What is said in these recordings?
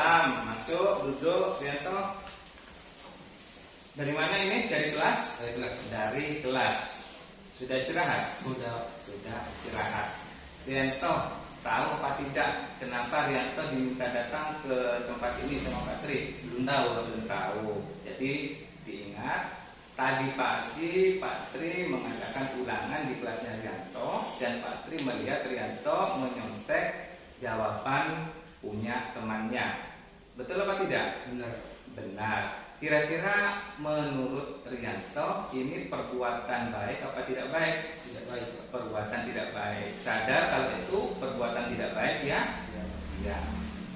Salam, masuk, duduk, Rianto. Dari mana ini? Dari kelas? Dari kelas. Dari kelas. Sudah istirahat? Sudah. Sudah istirahat. Rianto, tahu apa tidak kenapa Rianto diminta datang ke tempat ini sama Pak Tri? Belum tahu. Belum tahu. Jadi diingat, tadi pagi Pak Tri mengadakan ulangan di kelasnya Rianto dan Pak Tri melihat Rianto menyontek jawaban punya temannya. Betul apa tidak? Benar. Benar. Kira-kira menurut Rianto ini perbuatan baik apa tidak baik? Tidak baik, Pak. Perbuatan tidak baik. Sadar kalau itu perbuatan tidak baik ya? Ya. Ya.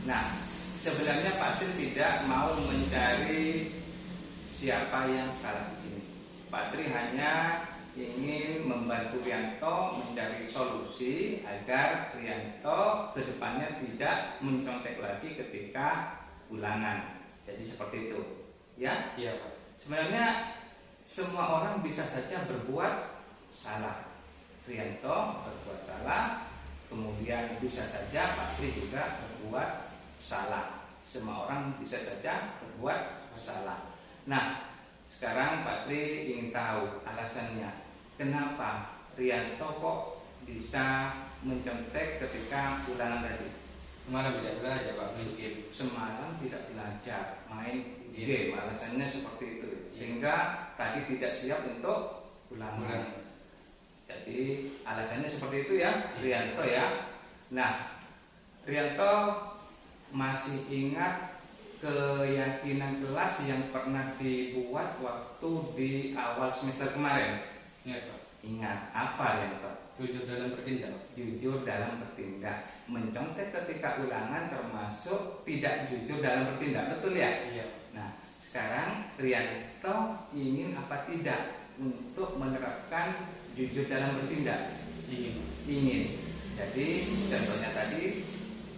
Nah, sebenarnya Pak Tri tidak mau mencari siapa yang salah di sini. Pak Tri hanya ingin membantu Rianto mencari solusi agar Rianto kedepannya tidak mencontek lagi ketika ulangan. Jadi seperti itu, ya? Iya, Pak. Sebenarnya semua orang bisa saja berbuat salah. Rianto berbuat salah, kemudian bisa saja Pak Tri juga berbuat salah. Semua orang bisa saja berbuat salah. Nah, sekarang Pak Tri ingin tahu alasannya kenapa Rianto kok bisa mencontek ketika ulangan tadi. Kemarin tidak belajar, Pak. Mungkin. Semalam tidak belajar, main game, alasannya seperti itu, sehingga tadi tidak siap untuk ulangan. Jadi alasannya seperti itu ya, Rianto ya. Nah, Rianto masih ingat keyakinan kelas yang pernah dibuat waktu di awal semester kemarin? Ingat, Pak. Ingat apa Rianto? Jujur dalam bertindak. Jujur dalam bertindak. Mencontek ketika ulangan termasuk tidak jujur dalam bertindak, betul ya? Iya. Nah, sekarang Rianto ingin apa tidak untuk menerapkan jujur dalam bertindak? Ingin. Jadi contohnya tadi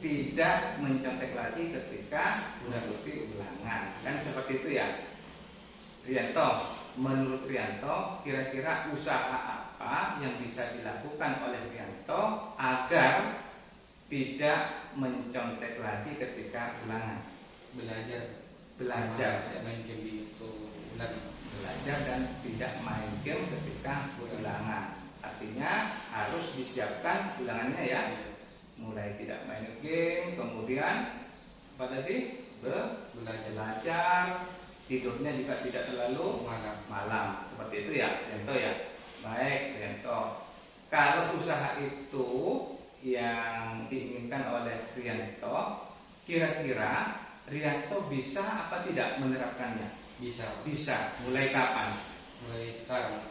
tidak mencontek lagi ketika mengikuti ulangan, kan seperti itu ya, Rianto. Menurut Rianto, kira-kira usaha apa yang bisa dilakukan oleh Rianto agar tidak mencontek lagi ketika ulangan? Belajar, Tidak main game di ulangan. belajar dan tidak main game ketika ulangan. Artinya harus disiapkan ulangannya ya. Mulai tidak main game, kemudian apa tadi? Belajar, tidurnya juga tidak terlalu malam. Seperti itu ya, Rianto ya. Baik, Rianto. Kalau usaha itu yang diinginkan oleh Rianto, kira-kira Rianto bisa apa tidak menerapkannya? Bisa. Mulai kapan?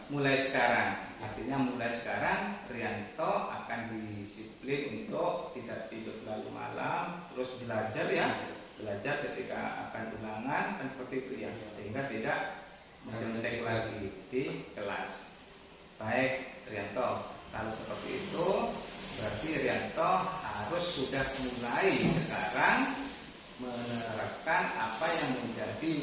Mulai sekarang. Artinya mulai sekarang Rianto akan disiplin untuk tidak tidur terlalu malam, terus belajar ya. Belajar ketika akan ulangan, kan seperti itu ya, sehingga tidak mencontek lagi di kelas. Baik, Rianto. Kalau seperti itu, berarti Rianto harus sudah mulai sekarang menerapkan apa yang menjadi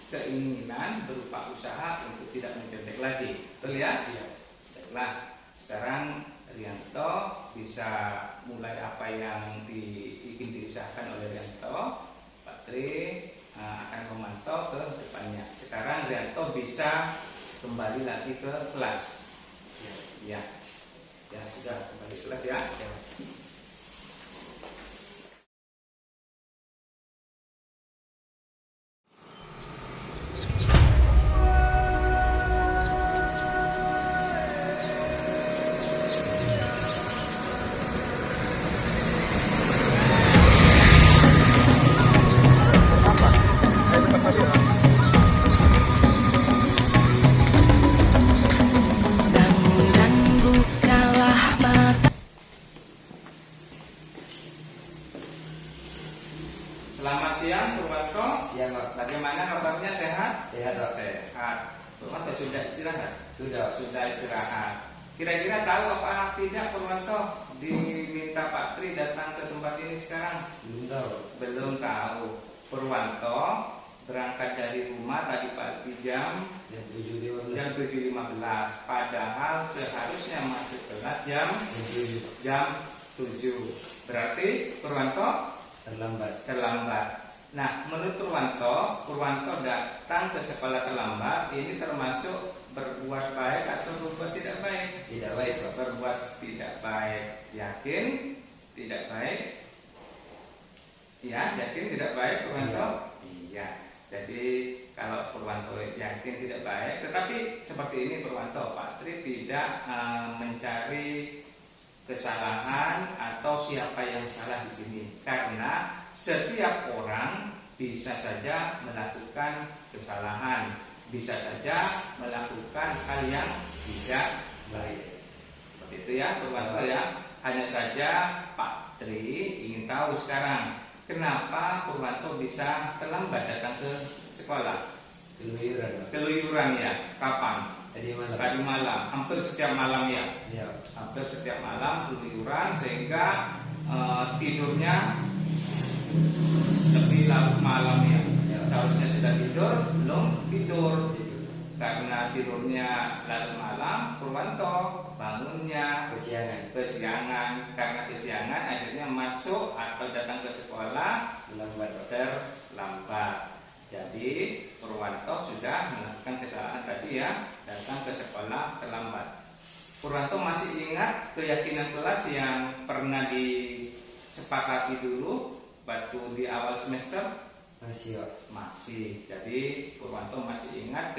keinginan berupa usaha untuk tidak mencontek lagi. Betul ya? Iya. Baiklah, sekarang Rianto bisa mulai apa yang ingin diusahakan oleh Rianto. Pak Tri akan memantau ke depannya. Sekarang Rianto bisa kembali lagi ke kelas. Ya, sudah kembali ke kelas ya. Selamat siang, Purwanto. Siang, Pak. Bagaimana kabarnya? Sehat? Sehat, Pak. Sehat. Purwanto sudah istirahat? Sudah. Sudah istirahat. Kira-kira tahu apa tidak Purwanto diminta Pak Tri datang ke tempat ini sekarang? Belum tahu. Purwanto berangkat dari rumah tadi pagi jam 7.15. Padahal seharusnya masuk kelas jam 7. Berarti Purwanto terlambat. Nah, menurut Purwanto datang ke sekolah terlambat ini termasuk berbuat baik atau berbuat tidak baik? Tidak baik, Pak. Berbuat tidak baik. Yakin tidak baik? Ya, yakin tidak baik Purwanto? Iya. Jadi kalau Purwanto yakin tidak baik, tetapi seperti ini Purwanto, Pak Tri tidak mencari kesalahan atau siapa yang salah di sini, karena setiap orang bisa saja melakukan kesalahan, bisa saja melakukan hal yang tidak baik. Seperti itu ya Purwanto ya. Hanya saja Pak Tri ingin tahu sekarang, kenapa Purwanto bisa terlambat datang ke sekolah? Keluyuran, Pak. Keluyuran ya. Kapan? Tadi malam. Tadi malam. Hampir setiap malam ya. Iya. Hampir setiap malam keluyuran sehingga tidurnya lebih larut malam ya. Ya. Seharusnya sudah tidur, belum tidur. Karena tidurnya larut malam, Purwanto bangunnya kesiangan. Karena kesiangan akhirnya masuk atau datang ke sekolah terlambat. Jadi Purwanto sudah melakukan kesalahan tadi ya, datang ke sekolah terlambat. Purwanto masih ingat keyakinan kelas yang pernah disepakati dulu waktu di awal semester? Masih, Pak. Masih. Jadi Purwanto masih ingat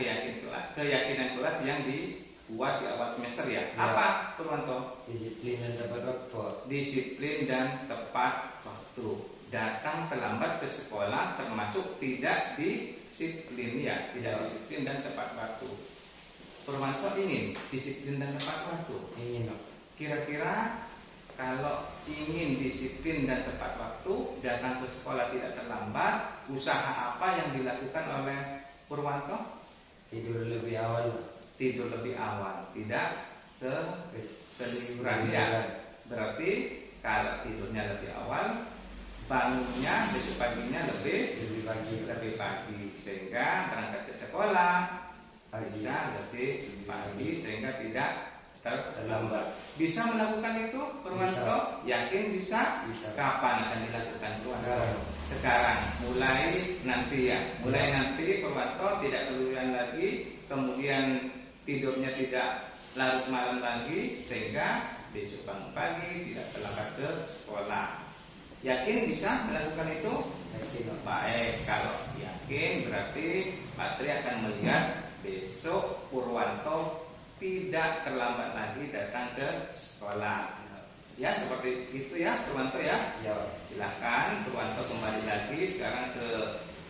keyakinan kelas yang dibuat di awal semester ya. Ya. Apa Purwanto? Disiplin dan tepat waktu. Disiplin dan tepat waktu. Datang terlambat ke sekolah termasuk tidak disiplin ya, tidak disiplin dan tepat waktu. Purwanto ingin disiplin dan tepat waktu. Ingin, Pak. Kira-kira kalau ingin disiplin dan tepat waktu, datang ke sekolah tidak terlambat, usaha apa yang dilakukan oleh Purwanto? Tidur lebih awal, Pak. Tidur lebih awal, tidak keluyuran ya. Berarti kalau tidurnya lebih awal, bangunnya besok paginya lebih pagi sehingga berangkat ke sekolah bisa lebih pagi sehingga tidak terlambat. Bisa melakukan itu Purwanto? Yakin bisa? Bisa. Kapan akan dilakukan Purwanto? Sekarang. Mulai nanti ya. Mulai nanti Purwanto tidak keluyuran lagi, kemudian tidurnya tidak larut malam lagi sehingga besok bangun pagi tidak terlambat ke sekolah. Yakin bisa melakukan itu? Yakin, Pak. Baik, kalau yakin berarti Pak Tri akan melihat besok Purwanto tidak terlambat lagi datang ke sekolah. Ya, seperti itu ya Purwanto ya. Ya, Pak. Silakan Purwanto kembali lagi sekarang ke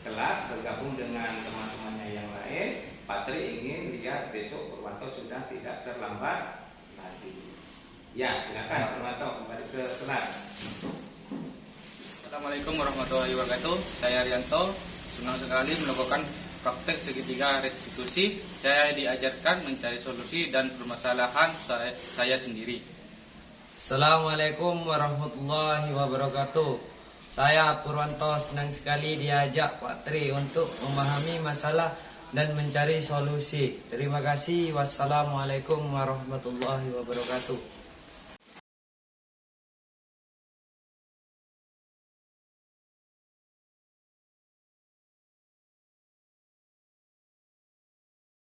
kelas bergabung dengan teman-temannya yang lain. Pak Tri ingin lihat besok Purwanto sudah tidak terlambat lagi. Ya, silakan Purwanto kembali ke kelas. Assalamualaikum warahmatullahi wabarakatuh. Saya Arianto. Senang sekali melakukan praktek segitiga restitusi. Saya diajarkan mencari solusi dan permasalahan saya sendiri. Assalamualaikum warahmatullahi wabarakatuh. Saya Purwanto senang sekali diajak Pak Tri untuk memahami masalah dan mencari solusi. Terima kasih. Wassalamualaikum warahmatullahi wabarakatuh.